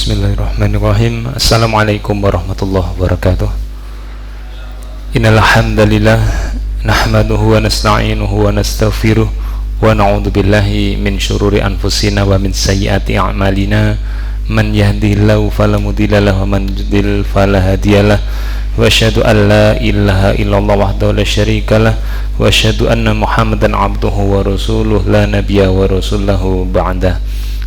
Bismillahirrahmanirrahim. Assalamualaikum warahmatullahi wabarakatuh. Innal hamdalillah nahmaduhu wa nasta'inuhu wa nastaghfiruh wa na'udzu billahi min syururi anfusina wa min sayyiati a'malina. Man yahdihillahu fala mudilla lahu wa man yudlil fala hadiyalah. Wa asyhadu an la ilaha illallah wahdahu la syarikalah wa asyhadu anna Muhammadan abduhu wa rasuluh la nabiyya wa rasulahu ba'da.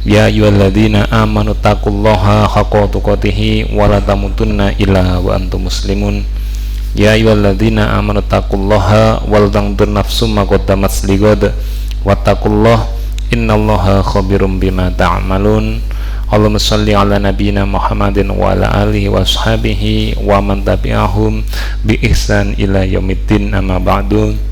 Ya ayyuhalladzina amanu taqullaha haqqa tuqatih wa la tamutunna illa wa antum muslimun. Ya ayyuhalladzina amanu taqullaha wal tanzur nafsum ma qaddamat lighad wattaqullaha innallaha khabirum bima ta'malun. Allahumma shalli ala nabiyyina Muhammadin wa ala alihi wa ashabihi wa man tabi'ahum bi ihsan ila yaumiddin, amma ba'du.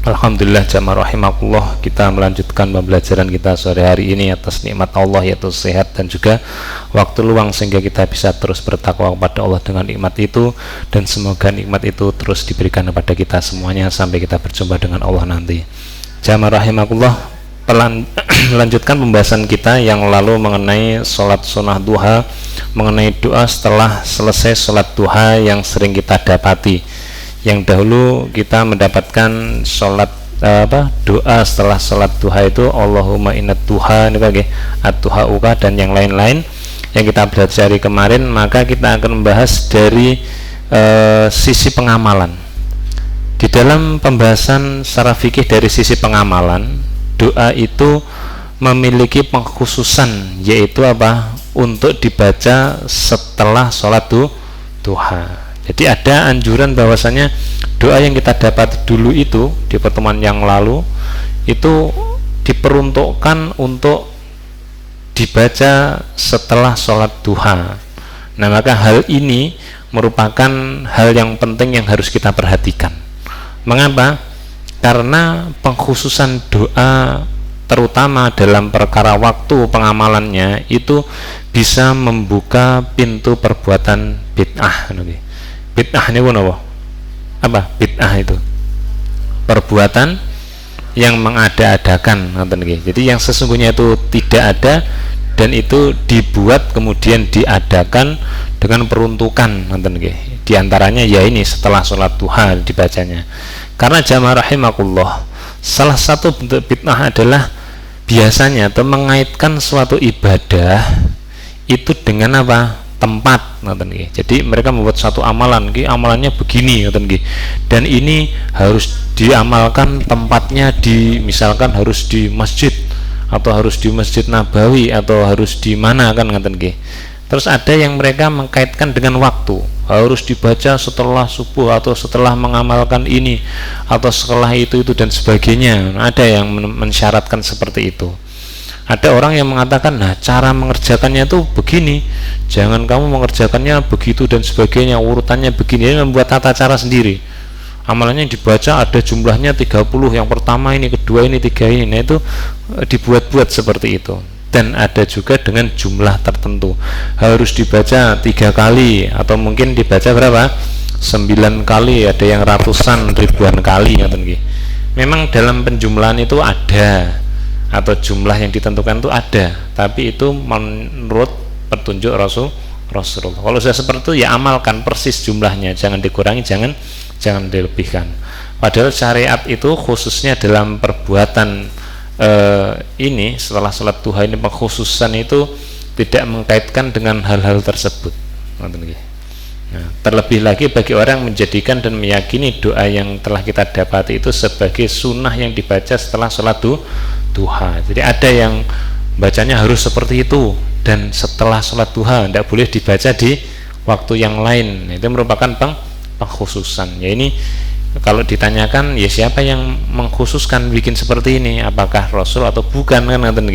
Alhamdulillah jamaah rahimakumullah, kita melanjutkan pembelajaran kita sore hari ini atas nikmat Allah, yaitu sehat dan juga waktu luang, sehingga kita bisa terus bertakwa kepada Allah dengan nikmat itu, dan semoga nikmat itu terus diberikan kepada kita semuanya sampai kita berjumpa dengan Allah nanti. Jamaah rahimakumullah, melanjutkan pembahasan kita yang lalu mengenai sholat sunnah duha, mengenai doa setelah selesai sholat duha yang sering kita dapati. Yang dahulu kita mendapatkan sholat doa setelah sholat duha itu Allahumma inna duha ini bagi at-duha uka dan yang lain-lain yang kita pelajari kemarin. Maka kita akan membahas dari sisi pengamalan. Di dalam pembahasan secara fikih dari sisi pengamalan, doa itu memiliki pengkhususan, yaitu apa? Untuk dibaca setelah sholat duha. Jadi ada anjuran bahwasanya doa yang kita dapat dulu itu di pertemuan yang lalu itu diperuntukkan untuk dibaca setelah sholat duha. Nah, maka hal ini merupakan hal yang penting yang harus kita perhatikan. Mengapa? Karena pengkhususan doa terutama dalam perkara waktu pengamalannya itu bisa membuka pintu perbuatan bid'ah. Bid'ah ini apa? Bid'ah itu perbuatan yang mengada-adakan. Jadi yang sesungguhnya itu tidak ada dan itu dibuat kemudian diadakan dengan peruntukan. Di antaranya ya ini setelah sholat duha dibacanya. Karena jamaah rahimakumullah, salah satu bentuk bid'ah adalah biasanya itu mengaitkan suatu ibadah itu dengan apa? Tempat. Jadi mereka membuat satu amalan, amalannya begini, dan ini harus diamalkan tempatnya di, misalkan harus di masjid atau harus di Masjid Nabawi atau harus di mana kan. Terus ada yang mereka mengkaitkan dengan waktu, harus dibaca setelah subuh atau setelah mengamalkan ini atau setelah itu dan sebagainya. Ada yang mensyaratkan seperti itu. Ada orang yang mengatakan, nah cara mengerjakannya itu begini, jangan kamu mengerjakannya begitu dan sebagainya, urutannya begini. Ini membuat tata cara sendiri. Amalannya yang dibaca ada jumlahnya 30, yang pertama ini, kedua ini, tiga ini. Nah itu dibuat-buat seperti itu. Dan ada juga dengan jumlah tertentu, harus dibaca 3 kali atau mungkin dibaca berapa? 9 kali, ada yang ratusan, ribuan kali. Memang dalam penjumlahan itu ada, atau jumlah yang ditentukan itu ada, tapi itu menurut petunjuk Rasulullah. Kalau sudah seperti itu ya amalkan persis jumlahnya, jangan dikurangi, jangan dilebihkan. Padahal syariat itu khususnya dalam perbuatan ini setelah sholat duha ini, pengkhususan itu tidak mengkaitkan dengan hal-hal tersebut. Nah, terlebih lagi bagi orang yang menjadikan dan meyakini doa yang telah kita dapati itu sebagai sunnah yang dibaca setelah sholat duha. Jadi ada yang bacanya harus seperti itu, dan setelah sholat duha tidak boleh dibaca di waktu yang lain. Itu merupakan pengkhususan. Ya ini kalau ditanyakan, ya siapa yang mengkhususkan bikin seperti ini? Apakah Rasul atau bukan kan?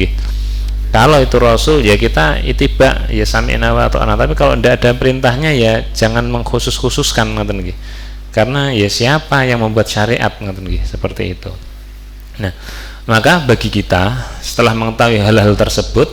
Kalau itu Rasul ya kita ittiba, ya sami'na wa ata'na. Tapi kalau tidak ada perintahnya ya jangan mengkhusus-khususkan, karena ya siapa yang membuat syariat, seperti itu. Nah, maka bagi kita setelah mengetahui hal-hal tersebut,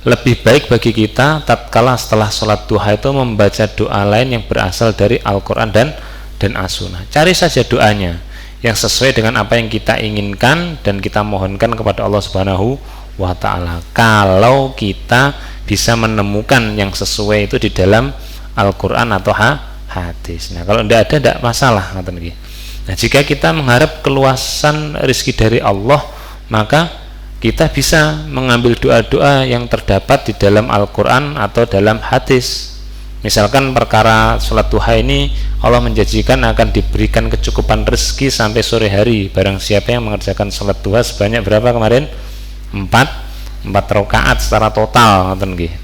lebih baik bagi kita tatkala setelah sholat duha itu membaca doa lain yang berasal dari Al-Quran dan As-Sunnah. Cari saja doanya yang sesuai dengan apa yang kita inginkan dan kita mohonkan kepada Allah Subhanahu wa ta'ala. Kalau kita bisa menemukan yang sesuai itu di dalam Al-Quran atau hadis. Nah kalau tidak ada, tidak masalah. Nah jika kita mengharap keluasan rezeki dari Allah, maka kita bisa mengambil doa-doa yang terdapat di dalam Al-Quran atau dalam hadis. Misalkan perkara sholat duha ini, Allah menjanjikan akan diberikan kecukupan rezeki sampai sore hari barang siapa yang mengerjakan sholat duha sebanyak berapa kemarin? 4 rakaat secara total,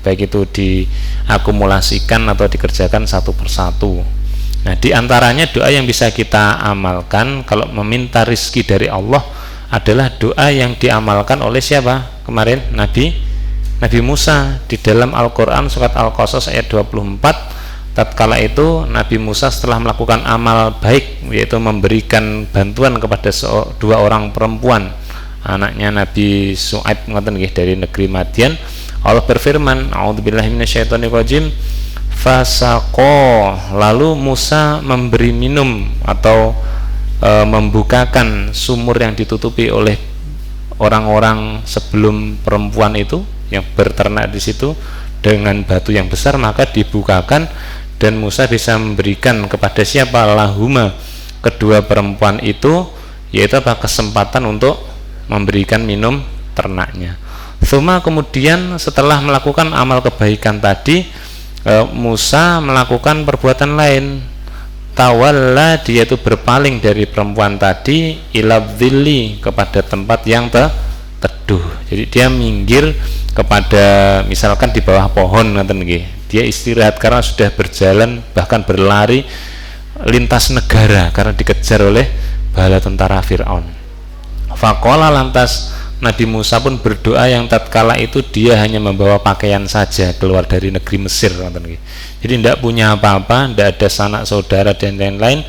baik itu diakumulasikan atau dikerjakan satu persatu. Nah diantaranya doa yang bisa kita amalkan kalau meminta rezeki dari Allah adalah doa yang diamalkan oleh siapa kemarin? Nabi Musa di dalam Al-Quran surat Al-Qasas ayat 24. Tatkala itu Nabi Musa setelah melakukan amal baik, yaitu memberikan bantuan kepada dua orang perempuan, anaknya Nabi Su'aib dari negeri Madian, Allah berfirman, a'udzubillahi minasyaitonirrajim, fasaqo, lalu Musa memberi minum atau membukakan sumur yang ditutupi oleh orang-orang sebelum perempuan itu yang berternak di situ dengan batu yang besar, maka dibukakan dan Musa bisa memberikan kepada siapa? Lahuma, kedua perempuan itu, yaitu kesempatan untuk memberikan minum ternaknya. Kemudian setelah melakukan amal kebaikan tadi, Musa melakukan perbuatan lain. Tawalla, dia itu berpaling dari perempuan tadi, iladzilli, kepada tempat yang teduh. Jadi dia minggir kepada misalkan di bawah pohon, dia istirahat karena sudah berjalan bahkan berlari lintas negara karena dikejar oleh bala tentara Fir'aun. Faqala, lantas Nabi Musa pun berdoa yang tatkala itu dia hanya membawa pakaian saja keluar dari negeri Mesir. Jadi tidak punya apa-apa, tidak ada sanak saudara dan lain-lain.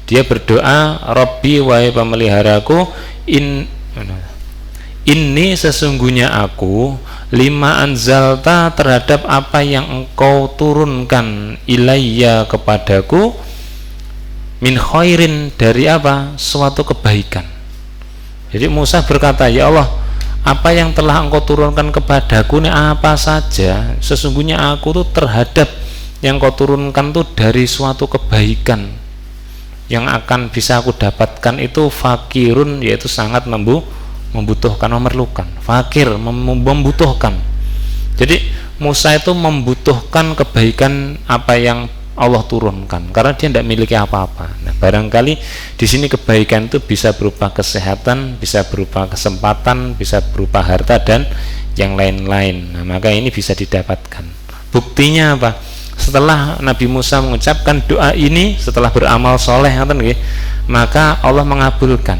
Dia berdoa, Rabbi, wahai pemeliharaku, ini sesungguhnya aku lima anzalta, terhadap apa yang engkau turunkan, ilayya, kepadaku, min khairin, dari apa? Suatu kebaikan. Jadi Musa berkata, ya Allah, apa yang telah engkau turunkan kepadaku ini apa saja, sesungguhnya aku tuh terhadap yang kau turunkan tuh dari suatu kebaikan yang akan bisa aku dapatkan itu fakirun, yaitu sangat membutuhkan, memerlukan. Fakir, membutuhkan. Jadi Musa itu membutuhkan kebaikan apa yang Allah turunkan karena dia tidak memiliki apa-apa. Nah, barangkali di sini kebaikan itu bisa berupa kesehatan, bisa berupa kesempatan, bisa berupa harta dan yang lain-lain. Nah, maka ini bisa didapatkan. Buktinya apa? Setelah Nabi Musa mengucapkan doa ini, setelah beramal soleh, maka Allah mengabulkan.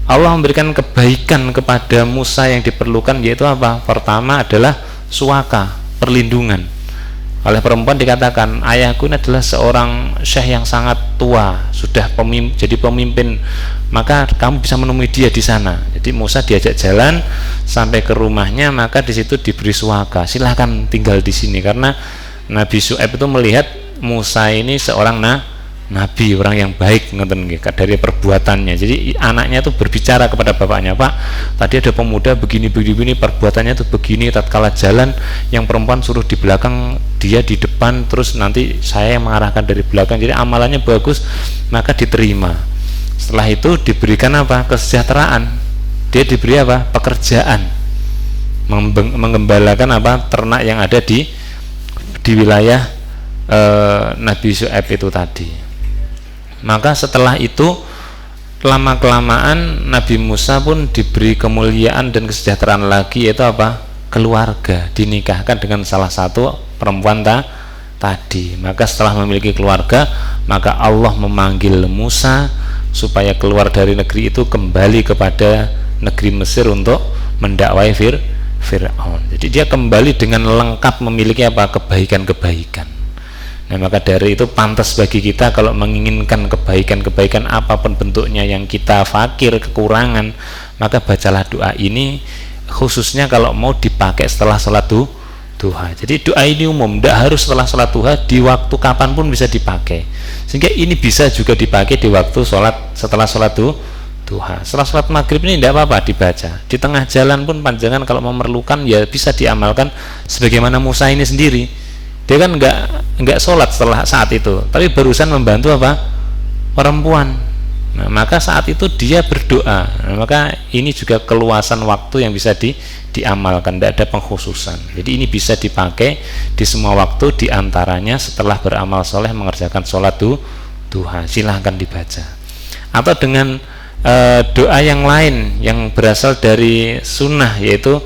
Allah memberikan kebaikan kepada Musa yang diperlukan, yaitu apa? Pertama adalah suaka, perlindungan. Oleh perempuan dikatakan, ayahku ini adalah seorang syekh yang sangat tua, sudah jadi pemimpin, maka kamu bisa menemui dia di sana. Jadi Musa diajak jalan sampai ke rumahnya, maka di situ diberi suaka, silahkan tinggal di sini, karena Nabi Syu'aib itu melihat Musa ini seorang nabi, orang yang baik dari perbuatannya. Jadi anaknya itu berbicara kepada bapaknya, Pak, tadi ada pemuda begini, perbuatannya itu begini, tatkala jalan yang perempuan suruh di belakang, dia di depan, terus nanti saya yang mengarahkan dari belakang, jadi amalannya bagus, maka diterima. Setelah itu diberikan apa? Kesejahteraan. Dia diberi apa? Pekerjaan, mengembalakan apa? Ternak yang ada di wilayah Nabi Syu'aib itu tadi. Maka setelah itu lama-kelamaan Nabi Musa pun diberi kemuliaan dan kesejahteraan lagi, yaitu apa? Keluarga, dinikahkan dengan salah satu perempuan tadi. Maka setelah memiliki keluarga, maka Allah memanggil Musa supaya keluar dari negeri itu, kembali kepada negeri Mesir untuk mendakwai Fir'aun. Jadi dia kembali dengan lengkap memiliki apa? Kebaikan-kebaikan. Nah, maka dari itu pantas bagi kita kalau menginginkan kebaikan-kebaikan apapun bentuknya yang kita fakir, kekurangan, maka bacalah doa ini, khususnya kalau mau dipakai setelah sholat duha. Jadi doa ini umum, tidak harus setelah sholat duha, di waktu kapanpun bisa dipakai. Sehingga ini bisa juga dipakai di waktu setelah sholat duha. Setelah sholat maghrib ini tidak apa-apa dibaca. Di tengah jalan pun panjangan kalau memerlukan ya bisa diamalkan, sebagaimana Musa ini sendiri. Dia kan nggak sholat setelah saat itu, tapi barusan membantu apa? Perempuan. Nah, maka saat itu dia berdoa. Nah, maka ini juga keluasan waktu yang bisa diamalkan, tidak ada pengkhususan. Jadi ini bisa dipakai di semua waktu, diantaranya setelah beramal soleh mengerjakan sholat duha. Silahkan dibaca. Atau dengan doa yang lain yang berasal dari sunnah, yaitu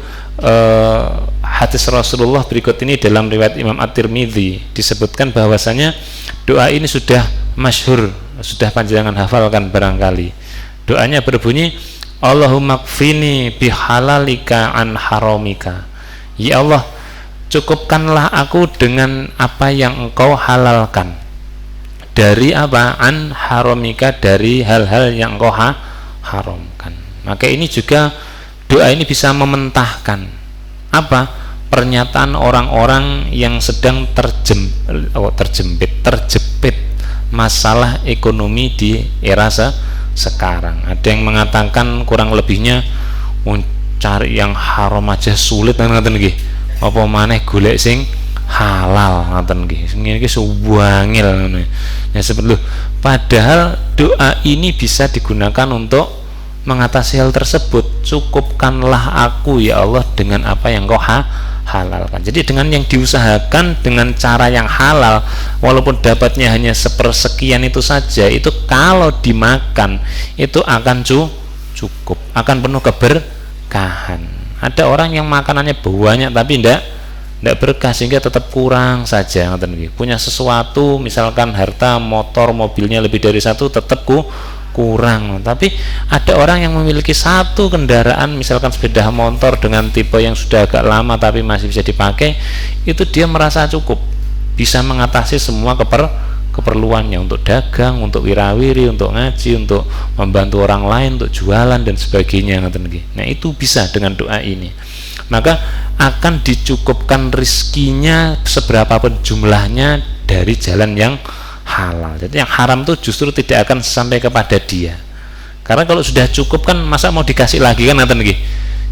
hadis Rasulullah berikut ini dalam riwayat Imam At-Tirmidzi disebutkan bahwasanya doa ini sudah masyhur, sudah panjangan hafalkan barangkali. Doanya berbunyi, Allahumma kfini bihalalika an haramika. Ya Allah, cukupkanlah aku dengan apa yang engkau halalkan. Dari apa? An haramika, dari hal-hal yang engkau haramkan. Maka ini juga, doa ini bisa mementahkan apa? Pernyataan orang-orang yang sedang terjepit masalah ekonomi di era sekarang. Ada yang mengatakan kurang lebihnya cari yang haram aja sulit, ngoten nggih. Apa maneh golek sing halal, ngoten nggih. Ngene iki suwangil ngono. Ya seperti itu. Padahal doa ini bisa digunakan untuk mengatasi hal tersebut. Cukupkanlah aku ya Allah dengan apa yang kau halalkan. Jadi dengan yang diusahakan dengan cara yang halal, walaupun dapatnya hanya sepersekian itu saja, itu kalau dimakan itu akan cukup, akan penuh keberkahan. Ada orang yang makanannya banyak tapi tidak berkah, sehingga tetap kurang saja. Punya sesuatu, misalkan harta, motor, mobilnya lebih dari satu, tetap kurang. Tapi ada orang yang memiliki satu kendaraan, misalkan sepeda motor dengan tipe yang sudah agak lama tapi masih bisa dipakai, itu dia merasa cukup, bisa mengatasi semua keperluannya untuk dagang, untuk wirawiri, untuk ngaji, untuk membantu orang lain, untuk jualan dan sebagainya. Nah itu bisa dengan doa ini, maka akan dicukupkan rizkinya seberapapun jumlahnya dari jalan yang halal. Jadi yang haram itu justru tidak akan sampai kepada dia, karena kalau sudah cukup kan masa mau dikasih lagi kan, nanti nih.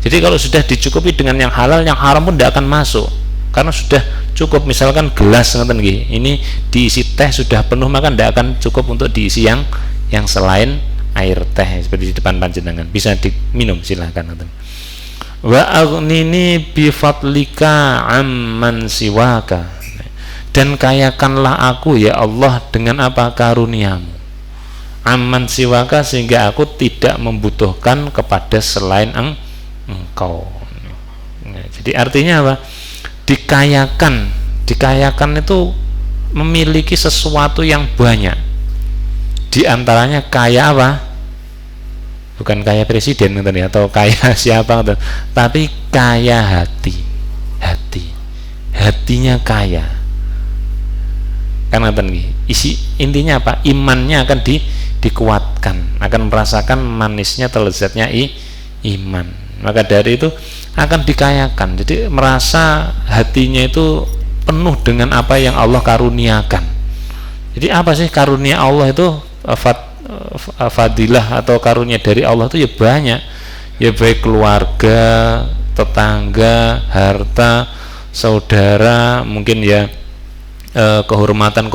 Jadi kalau sudah dicukupi dengan yang halal, yang haram pun tidak akan masuk, karena sudah cukup. Misalkan gelas, nanti nih, ini diisi teh sudah penuh, maka tidak akan cukup untuk diisi yang selain air teh seperti di depan panjenengan, bisa diminum, silahkan. Nanti wa aghnini bi fadlika amman siwaka, dan kayakanlah aku ya Allah dengan apa? Karuniamu. Aman siwaka, sehingga aku tidak membutuhkan kepada selain engkau. Nah, jadi artinya apa? Dikayakan itu memiliki sesuatu yang banyak. Di antaranya kaya apa? Bukan kaya presiden atau kaya siapa, tapi kaya hatinya kaya. Karena isi intinya apa? Imannya akan dikuatkan, akan merasakan manisnya, lezatnya iman. Maka dari itu akan dikayakan. Jadi merasa hatinya itu penuh dengan apa yang Allah karuniakan. Jadi apa sih karunia Allah itu? Fadilah atau karunia dari Allah itu ya banyak. Ya baik keluarga, tetangga, harta, saudara, mungkin ya kehormatan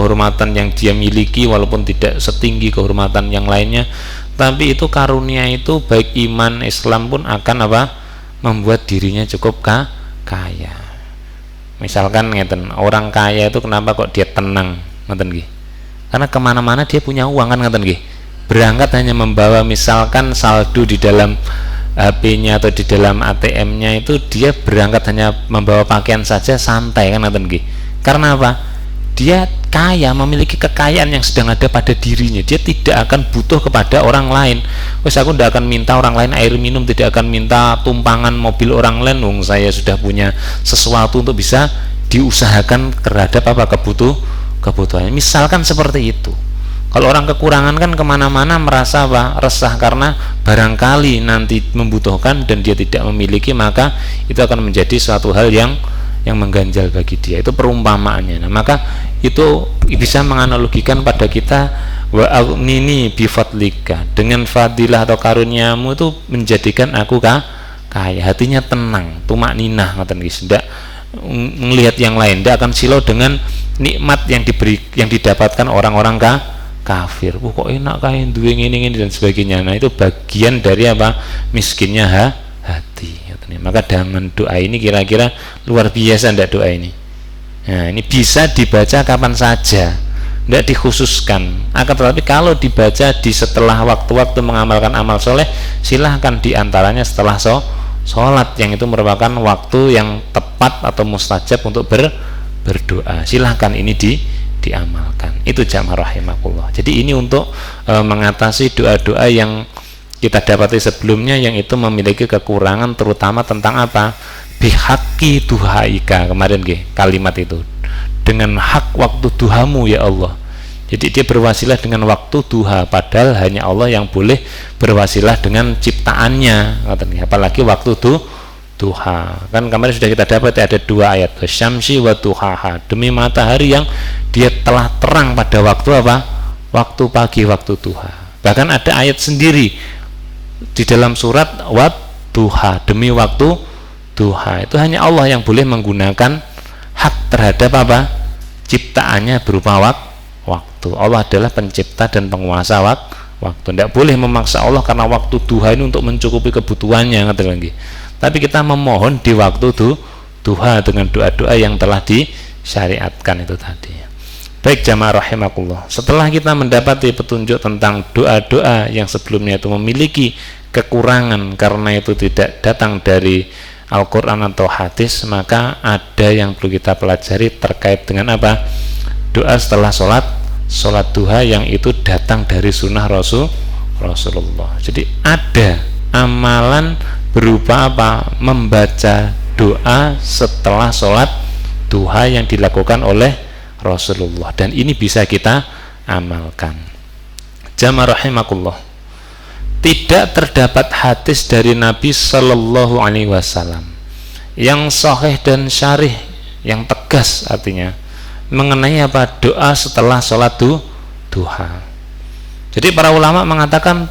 yang dia miliki, walaupun tidak setinggi kehormatan yang lainnya, tapi itu karunia itu baik iman Islam pun akan apa? Membuat dirinya cukup kaya. Misalkan ngeten, orang kaya itu kenapa kok dia tenang, ngeten nggih? Karena kemana-mana dia punya uang kan, ngeten nggih? Berangkat hanya membawa misalkan saldo di dalam HP-nya atau di dalam ATM-nya, itu dia berangkat hanya membawa pakaian saja, santai kan, ngeten nggih? Karena apa? Dia kaya, memiliki kekayaan yang sedang ada pada dirinya. Dia tidak akan butuh kepada orang lain. Wes aku tidak akan minta orang lain air minum, tidak akan minta tumpangan mobil orang lain. Wong saya sudah punya sesuatu untuk bisa diusahakan terhadap apa? Kebutuhannya. Misalkan seperti itu. Kalau orang kekurangan kan kemana-mana merasa apa? Resah karena barangkali nanti membutuhkan dan dia tidak memiliki, maka itu akan menjadi suatu hal yang mengganjal bagi dia. Itu perumpamaannya. Nah, maka itu bisa menganalogikan pada kita wa aghnini bi fadlika, dengan fadilah atau karuniamu itu menjadikan aku kaya, hatinya tenang, tumakninah ngoten guys, ndak melihat yang lain, ndak akan silau dengan nikmat yang didapatkan orang-orang kafir. Kok enak kae duwe ngene dan sebagainya. Nah, itu bagian dari apa? Miskinnya hati. Maka dengan doa ini kira-kira luar biasa ndak doa ini. Nah, ini bisa dibaca kapan saja, ndak dikhususkan. Akan tetapi kalau dibaca di setelah waktu-waktu mengamalkan amal soleh, silahkan diantaranya setelah sholat, yang itu merupakan waktu yang tepat atau mustajab untuk berdoa. Silahkan ini diamalkan. Itu jamaah rahimakumullah. Jadi ini untuk mengatasi doa-doa yang kita dapati sebelumnya, yang itu memiliki kekurangan, terutama tentang apa? Bihaqi duhaika, kemarin kalimat itu, dengan hak waktu duhamu ya Allah. Jadi dia berwasilah dengan waktu duha, padahal hanya Allah yang boleh berwasilah dengan ciptaannya, apalagi waktu duha. Kan kemarin sudah kita dapat ada dua ayat, syamsi wa duhaha, demi matahari yang dia telah terang pada waktu apa? Waktu pagi, waktu duha. Bahkan ada ayat sendiri di dalam surat wat duha, demi waktu duha. Itu hanya Allah yang boleh menggunakan hak terhadap apa? Ciptaannya berupa waktu. Allah adalah pencipta dan penguasa waktu. Tidak boleh memaksa Allah karena waktu duha ini untuk mencukupi kebutuhannya, lagi. Tapi kita memohon di waktu duha dengan doa-doa yang telah disyariatkan itu tadi. Baik jamaah rahimakumullah, setelah kita mendapati petunjuk tentang doa-doa yang sebelumnya itu memiliki kekurangan karena itu tidak datang dari Al-Quran atau hadis, maka ada yang perlu kita pelajari terkait dengan apa? Doa setelah sholat duha yang itu datang dari sunnah Rasulullah. Jadi ada amalan berupa apa? Membaca doa setelah sholat duha yang dilakukan oleh Rasulullah, dan ini bisa kita amalkan. Jamaah rahimakumullah, tidak terdapat hadis dari Nabi Sallallahu Alaihi Wasallam yang sahih dan syarih, yang tegas artinya mengenai apa? Doa setelah sholat duha. Jadi para ulama mengatakan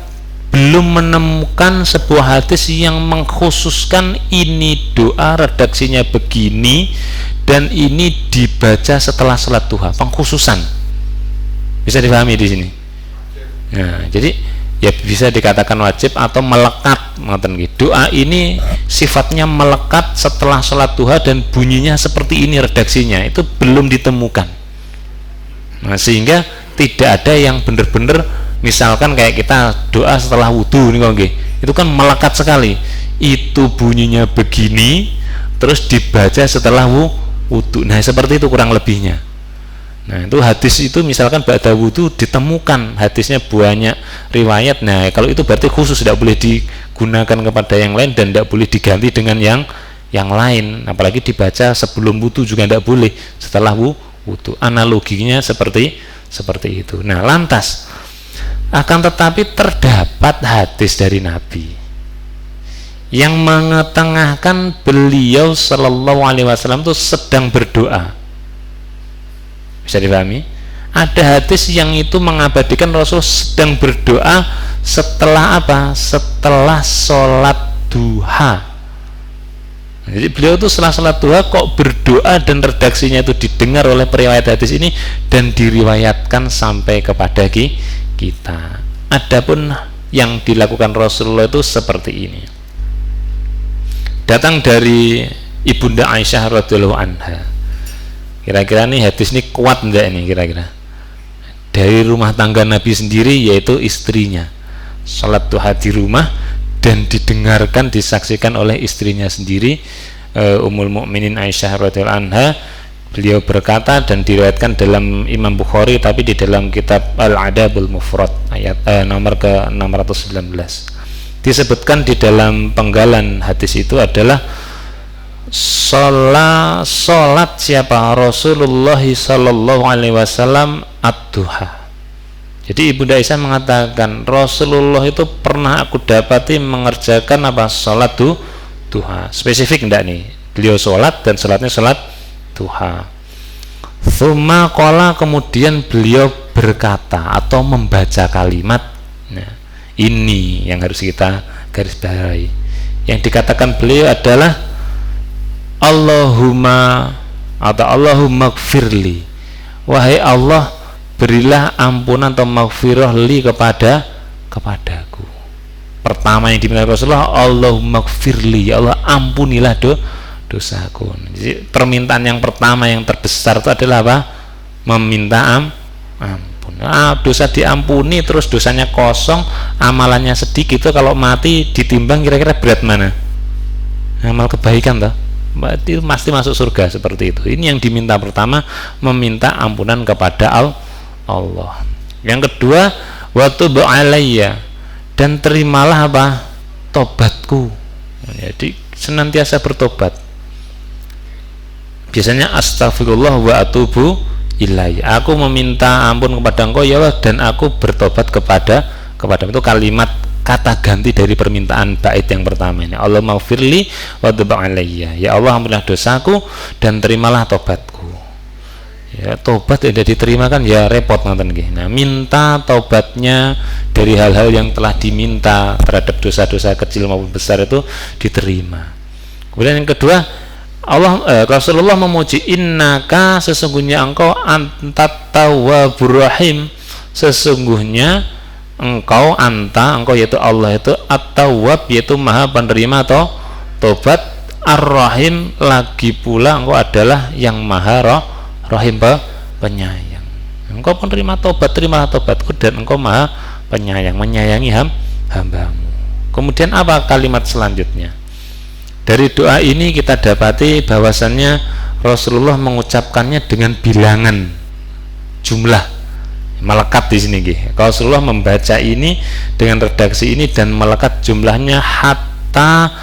belum menemukan sebuah hadis yang mengkhususkan ini doa redaksinya begini dan ini dibaca setelah sholat duha, pengkhususan. Bisa dipahami di sini. Nah, jadi ya bisa dikatakan wajib atau melekat, doa ini sifatnya melekat setelah sholat duha dan bunyinya seperti ini redaksinya, itu belum ditemukan. Nah, sehingga tidak ada yang benar-benar misalkan kayak kita doa setelah wudhu ini, itu kan melekat sekali, itu bunyinya begini terus dibaca setelah wudhu. Nah, seperti itu kurang lebihnya. Nah, itu hadis itu misalkan ba'da wudhu ditemukan hadisnya banyak riwayat. Nah, kalau itu berarti khusus, tidak boleh digunakan kepada yang lain dan tidak boleh diganti dengan yang lain. Apalagi dibaca sebelum wudhu juga tidak boleh, setelah wudhu. Analoginya seperti itu. Nah, lantas akan tetapi terdapat hadis dari Nabi yang mengetengahkan beliau Sallallahu Alaihi Wasallam itu sedang berdoa. Bisa dipahami? Ada hadis yang itu mengabadikan Rasul sedang berdoa setelah apa? Setelah sholat duha. Jadi beliau itu setelah sholat duha kok berdoa, dan redaksinya itu didengar oleh periwayat hadis ini dan diriwayatkan sampai kepada kita. Adapun yang dilakukan Rasulullah itu seperti ini. Datang dari Ibunda Aisyah radhiyallahu anha. Kira-kira nih hadis ini kuat enggak ini kira-kira? Dari rumah tangga Nabi sendiri, yaitu istrinya. Salat duha di rumah dan didengarkan, disaksikan oleh istrinya sendiri, Ummul Mukminin Aisyah radhiyallahu anha. Beliau berkata, dan diriwayatkan dalam Imam Bukhari tapi di dalam kitab Al-Adabul Mufrad ayat nomor ke-619. Disebutkan di dalam penggalan hadis itu adalah salat siapa? Rasulullah sallallahu alaihi wasallam ad-duha. Jadi Ibunda Aisyah mengatakan Rasulullah itu pernah aku dapati mengerjakan apa? Salat duha. Spesifik enggak nih? Beliau salat dan salatnya salat duha. Tsumma qala, kemudian beliau berkata atau membaca kalimat. Nah, ini yang harus kita garis bawahi. Yang dikatakan beliau adalah Allahumma atau Allahumma gfirli, wahai Allah, berilah ampunan atau maghfirah li kepadaku. Pertama yang diminta Rasulullah, Allahumma gfirli, ya Allah ampunilah dosaku. Jadi permintaan yang pertama yang terbesar itu adalah apa? Meminta ampun. Dosa diampuni terus dosanya kosong, amalannya sedikit, itu kalau mati ditimbang kira-kira berat mana? Amal kebaikan toh? Berarti pasti masuk surga seperti itu. Ini yang diminta pertama, meminta ampunan kepada Allah. Yang kedua, wa tub alayya, dan terimalah apa? Tobatku. Jadi senantiasa bertobat. Biasanya astagfirullah wa atubu ilayya, aku meminta ampun kepada Engkau ya Allah, dan aku bertobat kepada itu kalimat kata ganti dari permintaan bait yang pertama ini. Allahumma gfirli wa tub alayya, ya Allah ampunilah dosaku dan terimalah tobatku. Ya, tobat tidak diterima kan ya repot ngoten nggih. Nah, minta tobatnya dari hal-hal yang telah diminta terhadap dosa-dosa kecil maupun besar itu diterima. Kemudian yang kedua, Rasulullah memuji, innaka, sesungguhnya engkau antat tawwabur rahim, sesungguhnya engkau yaitu Allah itu at-tawwab, yaitu maha penerima atau tobat, ar-rahim, lagi pula engkau adalah yang maha rahim, penyayang. Engkau penerima tobat, terimalah tobatku, dan engkau maha penyayang, menyayangi hambamu. Kemudian apa kalimat selanjutnya? Dari doa ini kita dapati bahwasannya Rasulullah mengucapkannya dengan bilangan jumlah, melekat di sini nggih. Rasulullah membaca ini dengan redaksi ini dan melekat jumlahnya hatta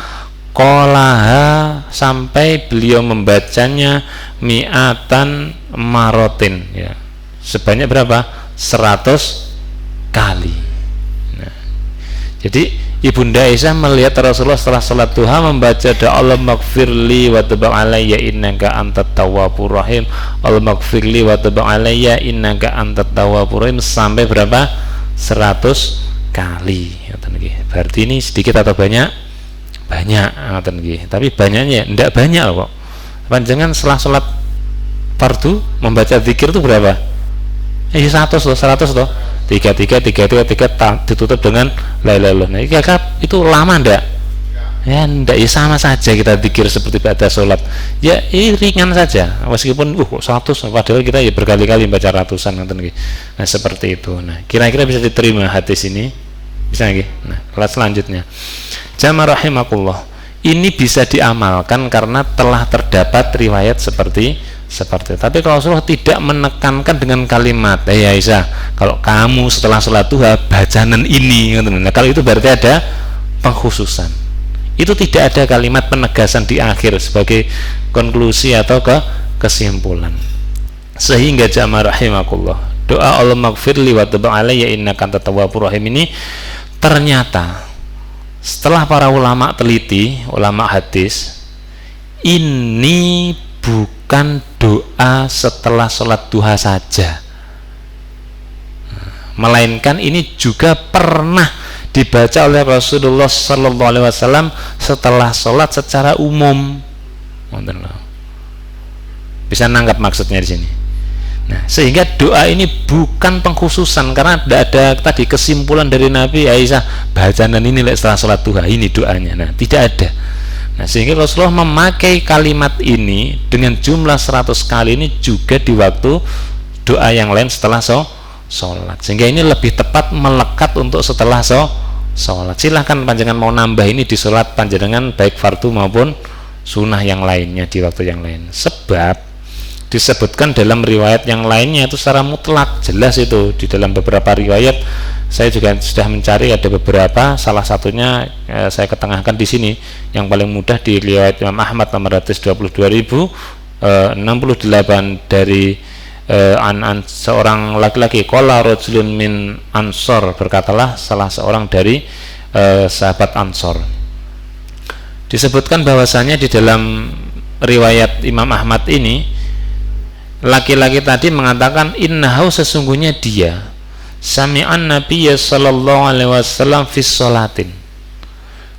qolaha, sampai beliau membacanya mi'atan marotin, ya. Sebanyak berapa? 100 kali. Nah, jadi Ibunda Aisyah melihat Rasulullah setelah salat duha membaca doa Allahumma gfirli wa tub alayya innaka antat tawwabur rahim, Allahumma gfirli wa tub alayya innaka antat tawwabur rahim, sampai berapa? 100 kali. Berarti ini sedikit atau banyak? Banyak. Tapi banyaknya tidak banyak kok. Panjangan setelah salat fardu membaca zikir itu berapa? 100 loh. 3 ditutup dengan la ilaha illallah. Nah, itu lama ndak? Ya ndak, ya sama saja kita zikir seperti pada sholat. Ya ringan saja, meskipun 100 padahal kita ya berkali-kali baca ratusan nanti. Nah, seperti itu. Nah, kira-kira bisa diterima hadis ini? Bisa nggih? Nah, kelas selanjutnya. Jamaah rahimakumullah. Ini bisa diamalkan karena telah terdapat riwayat seperti itu. Tapi kalau Rasulullah tidak menekankan dengan kalimat, ya Aisyah, kalau kamu setelah sholat duha bacanan ini, nah, kalau itu berarti ada pengkhususan. Itu tidak ada kalimat penegasan di akhir sebagai konklusi atau kesimpulan. Sehingga jamaah rahimakumullah, doa Allahumma gfirli wa tub alayya innaka antat tawwabur rahim ini ternyata setelah para ulama teliti, ulama hadis, ini bukan doa setelah sholat duha saja, melainkan ini juga pernah dibaca oleh Rasulullah Sallallahu Alaihi Wasallam setelah sholat secara umum. Bisa nanggap maksudnya di sini. Nah, sehingga doa ini bukan pengkhususan karena tidak ada tadi kesimpulan dari Nabi Aisyah bacaan ini setelah sholat duha ini doanya. Nah, tidak ada. Nah, sehingga Rasulullah memakai kalimat ini dengan jumlah 100 kali ini juga di waktu doa yang lain setelah sholat, sehingga ini lebih tepat melekat untuk setelah sholat. Silahkan panjangan mau nambah ini di sholat panjenengan baik fardu maupun sunnah yang lainnya di waktu yang lain, sebab disebutkan dalam riwayat yang lainnya itu secara mutlak, jelas itu di dalam beberapa riwayat. Saya juga sudah mencari, ada beberapa, salah satunya saya ketengahkan di sini yang paling mudah di riwayat Imam Ahmad nomor 122.068 dari seorang laki-laki, qala rajulun min Ansor, berkatalah salah seorang dari sahabat Ansor. Disebutkan bahwasanya di dalam riwayat Imam Ahmad ini laki-laki tadi mengatakan innahu, sesungguhnya dia sami'an nabiyya sallallahu alaihi wasallam fi sholatin,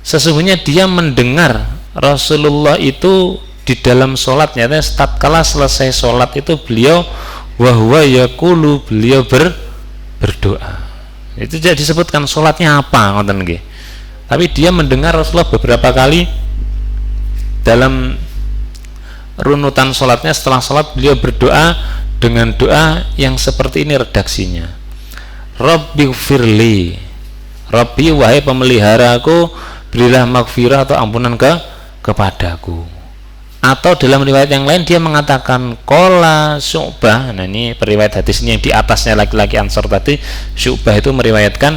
sesungguhnya dia mendengar Rasulullah itu di dalam sholatnya. Tatkala selesai sholat itu beliau wahwa yaqulu, beliau berdoa. Itu tidak disebutkan sholatnya apa, ngoten nggih. Tapi dia mendengar Rasulullah beberapa kali dalam runutan sholatnya. Setelah sholat beliau berdoa dengan doa yang seperti ini redaksinya: Rabbighfirli, Rabbi wahai pemeliharaku, berilah maghfirah atau ampunan kepadaku. Atau dalam riwayat yang lain dia mengatakan qala Syu'bah. Nah, ini periwayat hadis ini yang di atasnya laki-laki Ansor tadi, Syu'bah itu meriwayatkan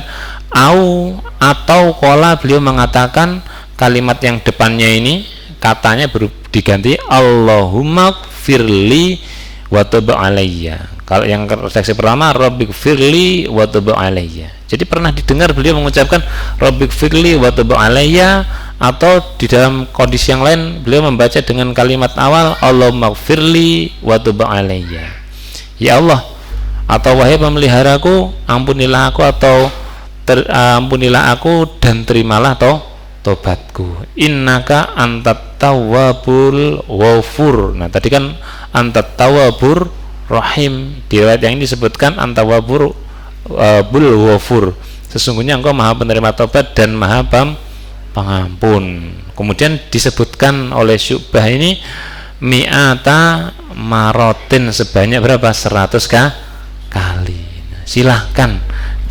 atau qala, beliau mengatakan kalimat yang depannya ini katanya diganti Allahumma gfirli wa tub alayya. Kalau yang redaksi pertama Rabbighfirli wa tub alayya. Jadi pernah didengar beliau mengucapkan Rabbighfirli wa tub alayya, atau di dalam kondisi yang lain beliau membaca dengan kalimat awal Allahumma gfirli wa tub alayya, ya Allah, atau wahai pemeliharaku, ampunilah aku, atau ampunilah aku dan terimalah tobatku, innaka antat tawwabul ghafur. Nah, tadi kan antat tawwabur rahim, di riwayat yang ini disebutkan antawwabur bul ghafur, sesungguhnya engkau maha penerima tobat dan maha pengampun. Kemudian disebutkan oleh Syu'bah ini mi'ata marotin, sebanyak berapa? 100 kali. Silahkan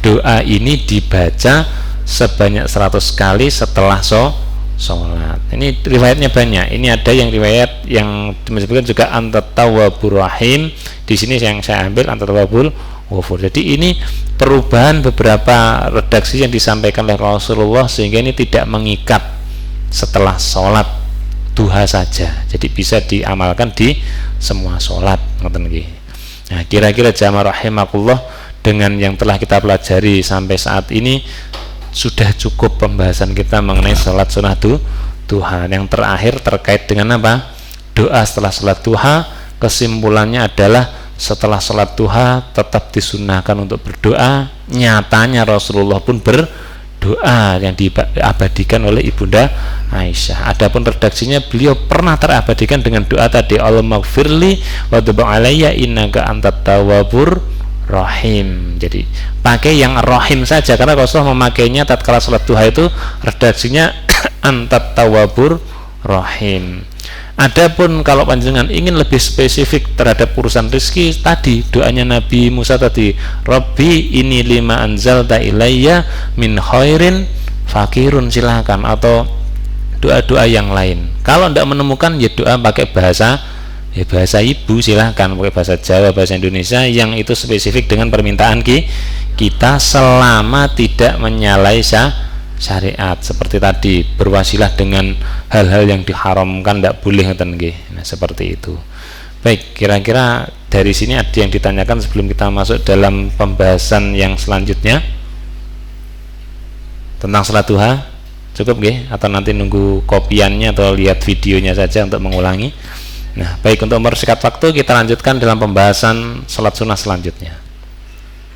doa ini dibaca sebanyak 100 kali setelah sholat. Ini riwayatnya banyak. Ini ada yang riwayat yang disebutkan juga antat tawwabur rahim. Di sini yang saya ambil antat tawwabul ghafur. Jadi ini perubahan beberapa redaksi yang disampaikan oleh Rasulullah sehingga ini tidak mengikat setelah sholat duha saja, jadi bisa diamalkan di semua sholat. Nah, kira-kira jamaah rahimakumullah, dengan yang telah kita pelajari sampai saat ini sudah cukup pembahasan kita mengenai sholat sunnah duha. Yang terakhir terkait dengan apa? Doa setelah sholat duha. Kesimpulannya adalah setelah sholat duha tetap disunnahkan untuk berdoa. Nyatanya Rasulullah pun berdoa yang diabadikan oleh Ibunda Aisyah. Adapun redaksinya beliau pernah terabadikan dengan doa tadi Allahumma gfirli wa tub alayya innaka antat tawwabur rahim. Jadi pakai yang rahim saja karena Rasulullah memakainya tatkala sholat duha itu redaksinya antat tawwabur rahim. Adapun kalau panjenengan ingin lebih spesifik terhadap urusan rezeki tadi, doanya Nabi Musa tadi, Rabbi ini lima anzalta ilayya min khairin fakirun, silahkan, atau doa-doa yang lain. Kalau tidak menemukan ya doa pakai bahasa ibu, silahkan pakai bahasa Jawa, bahasa Indonesia yang itu spesifik dengan permintaan kita selama tidak menyalahi syariat. Seperti tadi berwasilah dengan hal-hal yang diharamkan tidak boleh, nah, seperti itu. Baik, kira-kira dari sini ada yang ditanyakan sebelum kita masuk dalam pembahasan yang selanjutnya tentang salat duha? Cukup nggih? Atau nanti nunggu kopiannya atau lihat videonya saja untuk mengulangi? Nah, baik, untuk mempersingkat waktu kita lanjutkan dalam pembahasan salat sunnah selanjutnya.